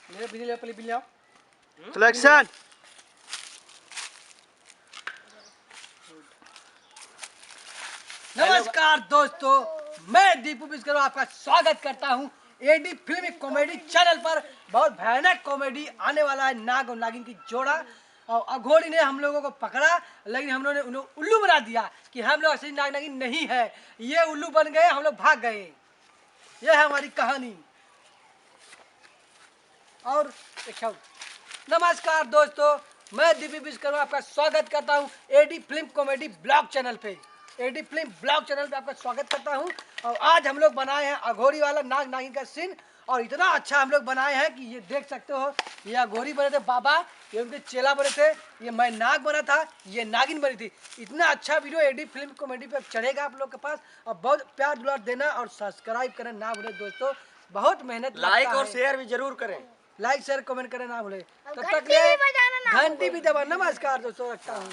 मेरे बिनी ले पहले बिनी ले आओ। चलो एक्शन। नमस्कार दोस्तों, मैं दीपू बिस्करो आपका स्वागत करता हूं एडी फिल्मी कॉमेडी चैनल पर। बहुत भयानक कॉमेडी आने वाला है। नाग और नागिन की जोड़ा और अघोरी ने हम लोगों को पकड़ा, लेकिन हम लोगों ने उन्हें उल्लू बना दिया कि हम लोग असली नाग नागिन नहीं है। ये उल्लू बन गए, हम लोग भाग गए। ये है हमारी कहानी। और देखो, नमस्कार दोस्तों, मैं दीपू बिस्करो आपका स्वागत करता हूं AD film comedy blog channel पे। एडी फिल्म ब्लॉग चैनल पे आपका स्वागत करता हूं। और आज हम लोग बनाए हैं अघोरी वाला नाग नागिन का सीन, और इतना अच्छा हम लोग बनाए हैं कि ये देख सकते हो। ये अघोरी बने थे बाबा, ये उनके चेला बने थे, ये मैं नाग बना था, ये नागिन बनी थी। इतना अच्छा वीडियो एडी फिल्म कॉमेडी पे चढ़ेगा आप लोग के पास। और बहुत प्यार दुलार देना और सब्सक्राइब करना ना भूले दोस्तों। बहुत मेहनत लाइक और शेयर भी जरूर करें। लाइक शेयर कमेंट करना ना भूले। तब तक घंटी भी दबा। नमस्कार दोस्तों, रखता हूँ।